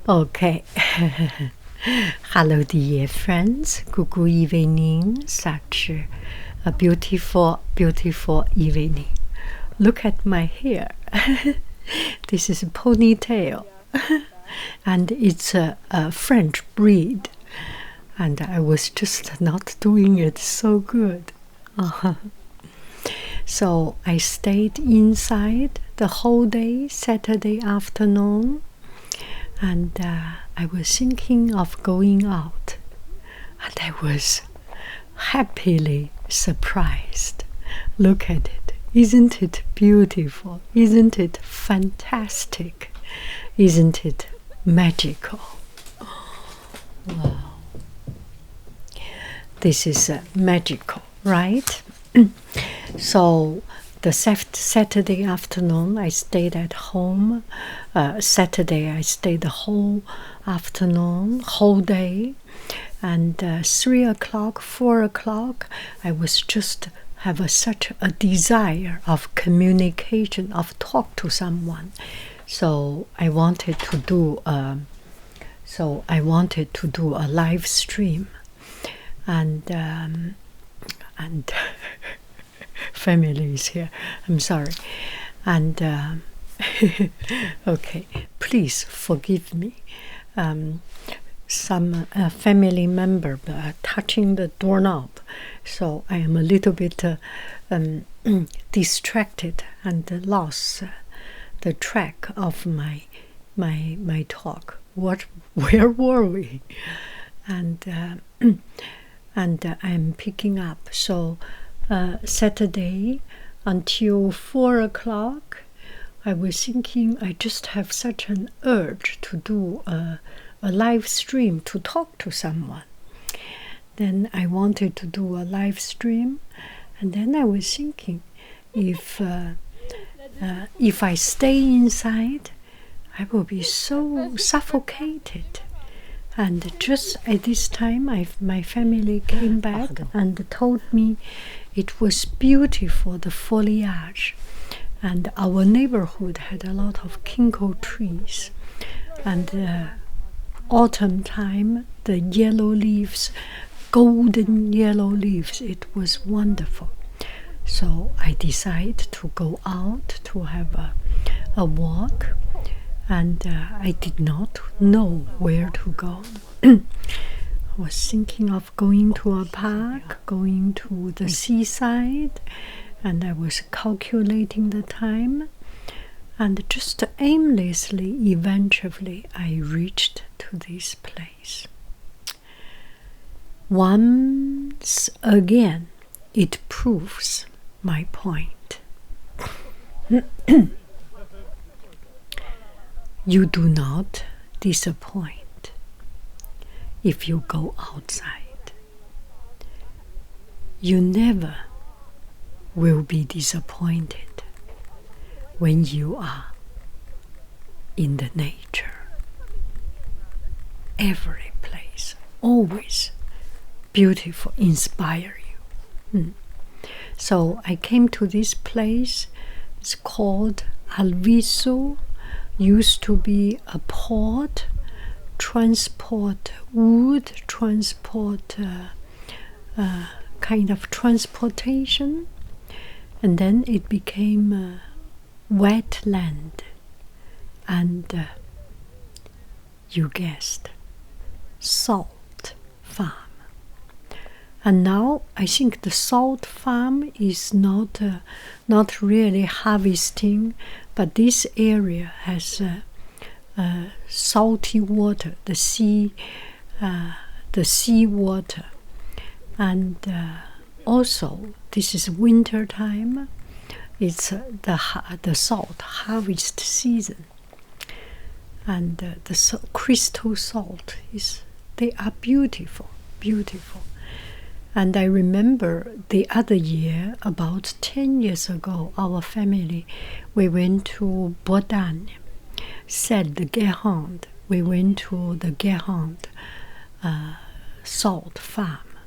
Okay. Hello, dear friends. Good evening. Such a beautiful, beautiful evening. Look at my hair. This is a ponytail. And it's a French breed. And I was just not doing it so good. So I stayed inside the whole day, Saturday afternoon. And I was thinking of going out. And I was happily surprised. Look at it. Isn't it beautiful? Isn't it fantastic? Isn't it magical? Wow. This is magical, right? So the Saturday afternoon, I stayed at home. Saturday, I stayed the whole afternoon, whole day. And 3 o'clock, 4 o'clock, I was just have such a desire of communication, of talk to someone. So I wanted to do a live stream. And family is here. I'm sorry. And okay, please forgive me. Some family member touching the doorknob, so I am a little bit distracted and lost the track of my talk. Where were we? And I'm picking up. So Saturday until 4 o'clock, I was thinking I just have such an urge to do a live stream, to talk to someone. Then I wanted to do a live stream, and then I was thinking, if I stay inside, I will be so suffocated. And just at this time, my family came back and told me it was beautiful, the foliage. And our neighborhood had a lot of ginkgo trees. And autumn time, the yellow leaves, golden yellow leaves, it was wonderful. So I decided to go out to have a walk. And I did not know where to go. I was thinking of going to a park, going to the seaside, and I was calculating the time. And just aimlessly, eventually, I reached to this place. Once again, it proves my point. You do not disappoint if you go outside. You never will be disappointed when you are in the nature. Every place, always beautiful, inspire you. So I came to this place. It's called Alviso. Used to be a port, transport wood, transport kind of transportation, and then it became wetland, and you guessed, salt farm. And now I think the salt farm is not really harvesting, but this area has salty water, the sea water, and also this is winter time. It's the salt harvest season, and the crystal salt they are beautiful, beautiful. And I remember the other year, about 10 years ago, our family, we went to Bretagne, the Guérande. We went to the Guérande salt farm,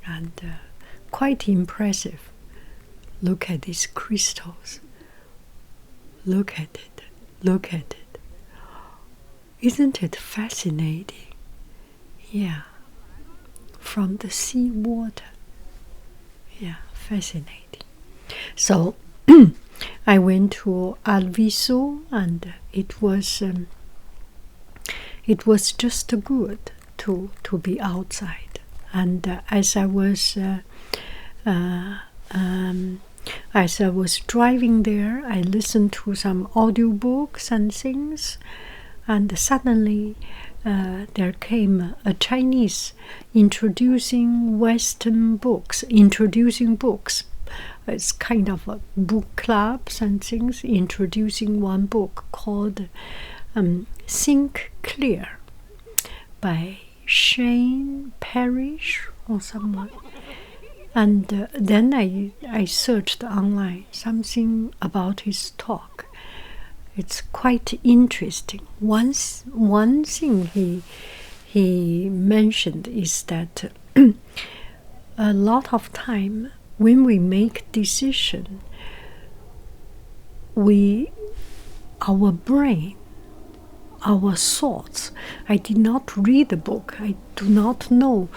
and quite impressive. Look at these crystals. Look at it. Look at it. Isn't it fascinating? Yeah. From the sea water. Yeah, fascinating. So I went to Alviso, and it was just good to be outside. And as I was driving there, I listened to some audiobooks and things, and suddenly there came a Chinese introducing Western books, introducing books. It's kind of a book clubs and things, introducing one book called Think Clear by Shane Parrish or someone. And then I searched online something about his talk. It's quite interesting. One thing he mentioned is that a lot of time when we make decision, our brain, our thoughts. I did not read the book. I do not know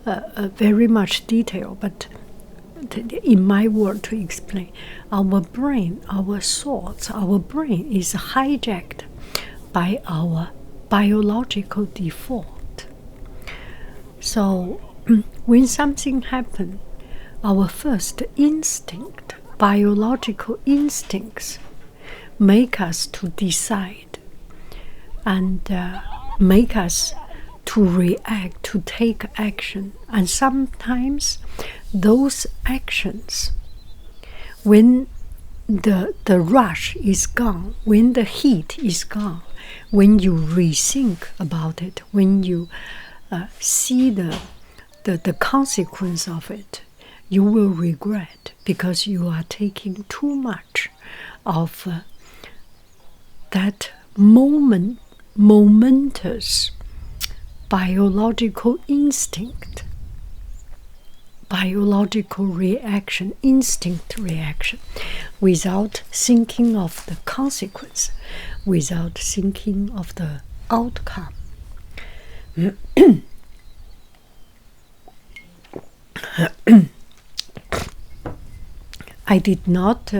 very much detail, but in my word to explain, our brain, our thoughts, our brain is hijacked by our biological default. So when something happens, our first instinct, biological instincts, make us to decide and make us to react, to take action. And sometimes those actions, when the rush is gone, when the heat is gone, when you rethink about it, when you see the consequence of it, you will regret, because you are taking too much of that momentous biological instinct, biological reaction, instinct reaction, without thinking of the consequence, without thinking of the outcome. I did not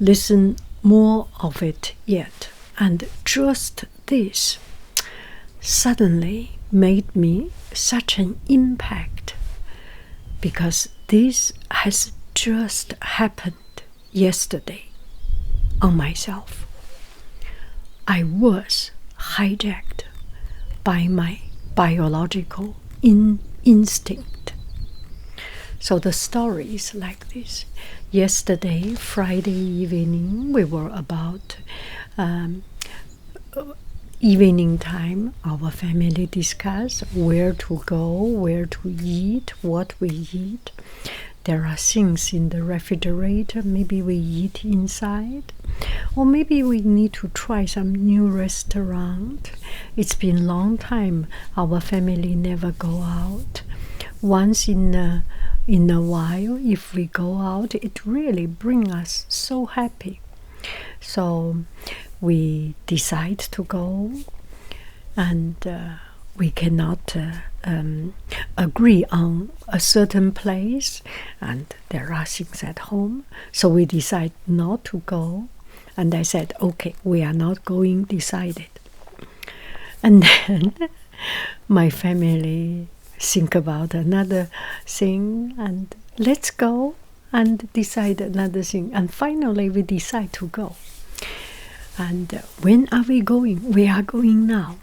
listen more of it yet, and just this suddenly made me such an impact, because this has just happened yesterday on myself. I was hijacked by my biological instinct. So the story is like this. Yesterday, Friday evening, we were about evening time. Our family discussed where to go, where to eat, what we eat. There are things in the refrigerator. Maybe we eat inside, or maybe we need to try some new restaurant. It's been a long time. Our family never go out. Once in a while, if we go out, it really brings us so happy. So we decide to go, and we cannot agree on a certain place, and there are things at home. So we decide not to go, and I said, okay, we are not going, decided. And then my family think about another thing, and let's go and decide another thing. And finally we decide to go. And when are we going? We are going now.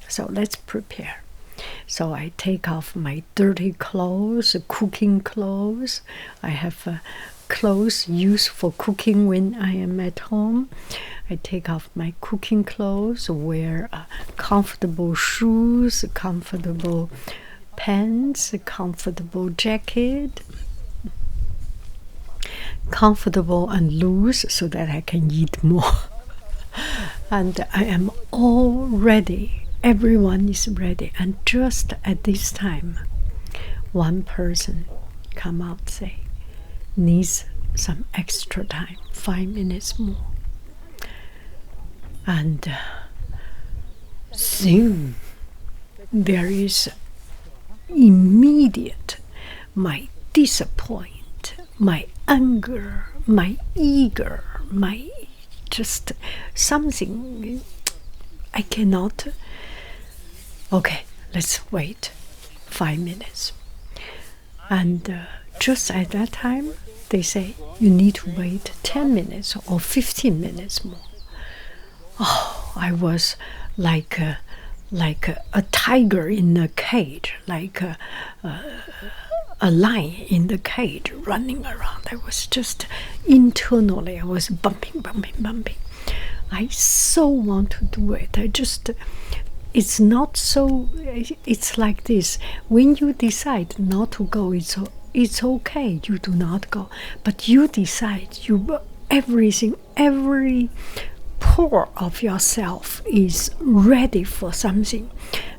So let's prepare. So I take off my dirty clothes, cooking clothes. I have clothes used for cooking when I am at home. I take off my cooking clothes, wear comfortable shoes, comfortable pants, comfortable jacket, comfortable and loose, so that I can eat more. And I am all ready. Everyone is ready. And just at this time, one person come out, say, needs some extra time, 5 minutes more. And then there is immediate my disappointment, my anger, my eager, my just something I cannot. Okay, let's wait 5 minutes. And just at that time, they say you need to wait 10 minutes or 15 minutes more. Oh, I was like a tiger in a cage, like a lion in the cage running around. I was just internally, I was bumping. I so want to do it. It's not so, it's like this. When you decide not to go, it's okay, you do not go. But you decide, everything, every pore of yourself is ready for something.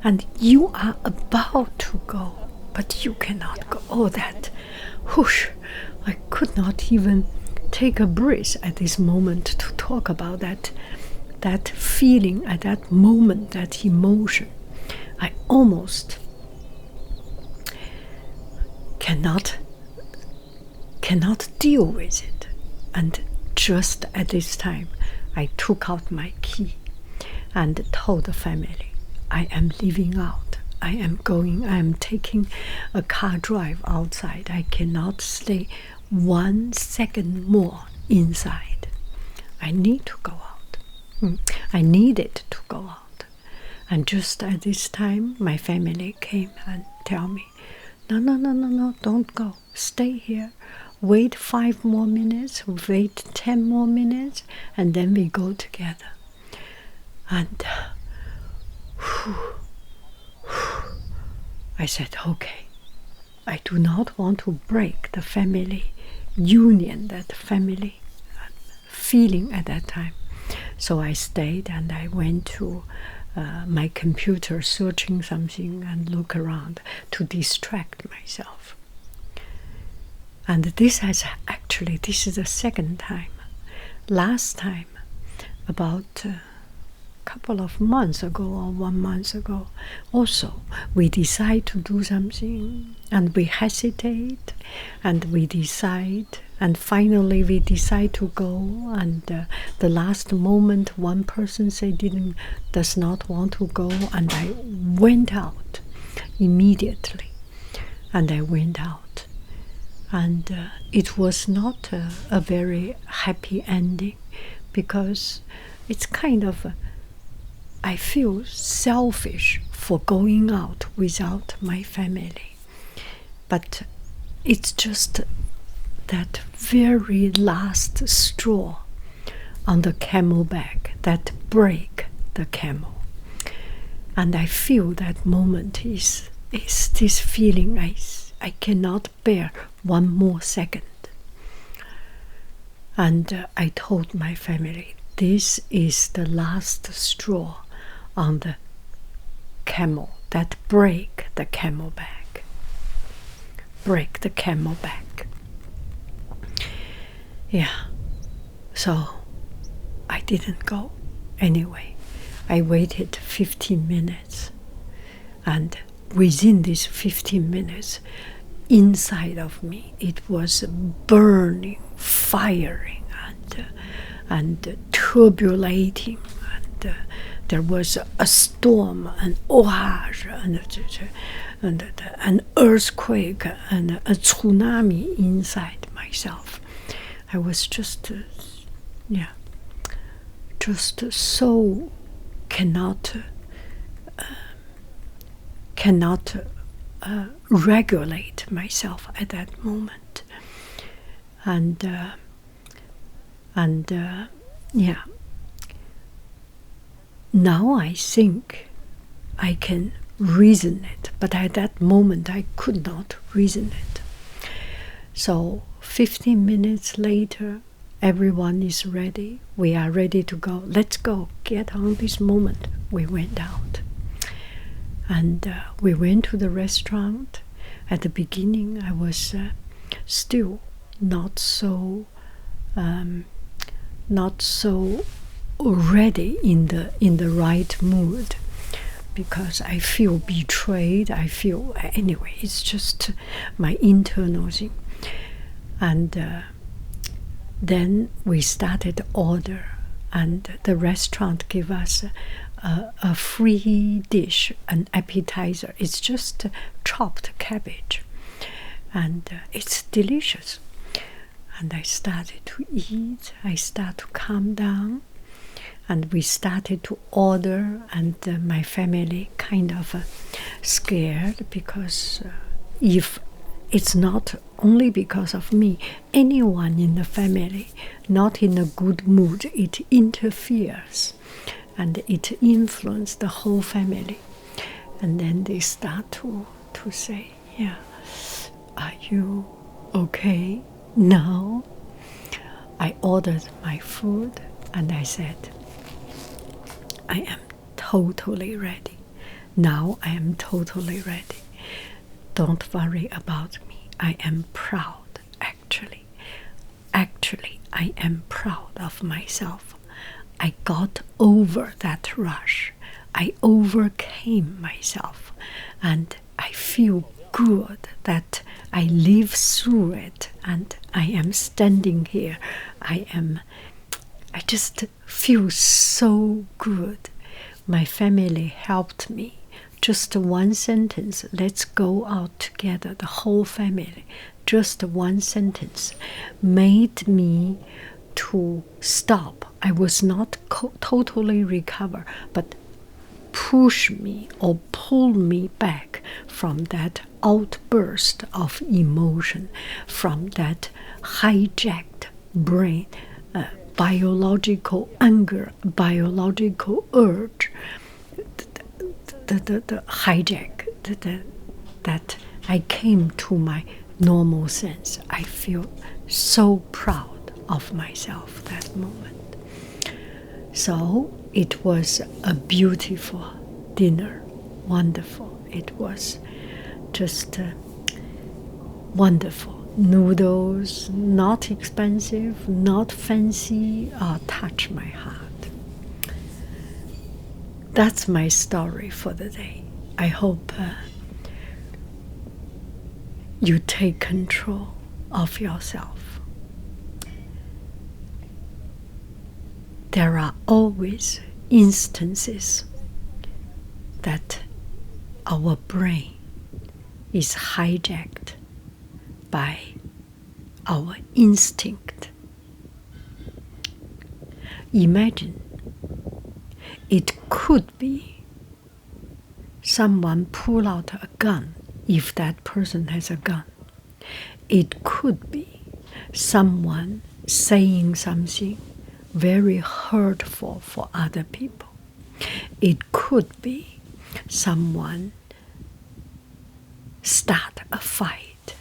And you are about to go, but you cannot go. Oh, that, whoosh, I could not even take a breath at this moment to talk about that feeling at that moment, that emotion. I almost cannot deal with it. And just at this time, I took out my key and told the family, I am leaving out. I am taking a car drive outside. I cannot stay 1 second more inside. I need to go out. I needed to go out. And just at this time, my family came and tell me, no, don't go. Stay here. Wait 5 more minutes, wait 10 more minutes, and then we go together. And I said, okay, I do not want to break the family union, that family feeling at that time. So I stayed and I went to my computer searching something and look around to distract myself. And this is the second time. Last time, about a couple of months ago or 1 month ago, also we decide to do something and we hesitate and we decide, and finally we decide to go, and the last moment one person does not want to go, and I went out immediately. And I went out, and it was not a very happy ending, because it's kind of I feel selfish for going out without my family. But it's just that very last straw on the camel back that break the camel. And I feel that moment is this feeling I cannot bear 1 more second. And I told my family, this is the last straw on the camel that break the camel back. Break the camel back. Yeah. So I didn't go anyway. I waited 15 minutes. And within these 15 minutes, inside of me, it was burning, firing, and turbulating, and there was a storm, an orage, and an earthquake, and a tsunami inside myself. I was just so cannot regulate myself at that moment, and now I think I can reason it, but at that moment I could not reason it. So 15 minutes later, everyone is ready. We are ready to go. Let's go. Get on this moment. We went out. And we went to the restaurant. At the beginning, I was still not so ready in the right mood. because I feel betrayed. I feel, anyway, it's just my internal thing. And then we started to order, and the restaurant gave us a free dish, an appetizer. It's just chopped cabbage, and it's delicious. And I started to eat. I started to calm down, and we started to order. And my family kind of scared, because if it's not only because of me, anyone in the family not in a good mood, it interferes and it influences the whole family. And then they start to say, yeah, are you okay now? I ordered my food and I said, I am totally ready. Now I am totally ready. Don't worry about me. I am proud, actually. Actually, I am proud of myself. I got over that rush. I overcame myself. And I feel good that I lived through it. And I am standing here. I just feel so good. My family helped me. Just one sentence, let's go out together, the whole family. Just one sentence made me to stop. I was not totally recover, but push me or pull me back from that outburst of emotion, from that hijacked brain, biological anger, biological urge, the hijack, that I came to my normal sense. I feel so proud of myself that moment. So it was a beautiful dinner, wonderful. It was just wonderful. Noodles, not expensive, not fancy, touch my heart. That's my story for the day. I hope you take control of yourself. There are always instances that our brain is hijacked by our instinct. Imagine it could be someone pull out a gun if that person has a gun. It could be someone saying something very hurtful for other people. It could be someone start a fight.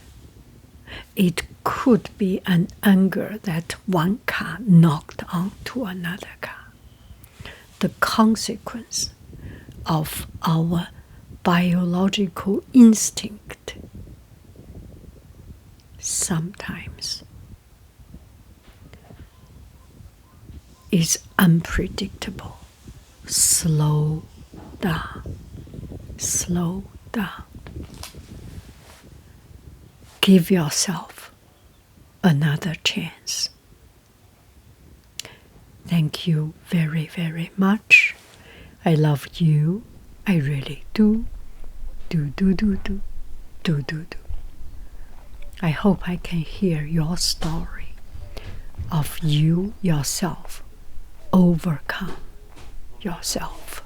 It could be an anger that one car knocked onto another car. The consequence of our biological instinct sometimes is unpredictable. Slow down. Slow down. Give yourself another chance. Thank you very, very much. I love you. I really do. Do. I hope I can hear your story of you yourself overcome yourself.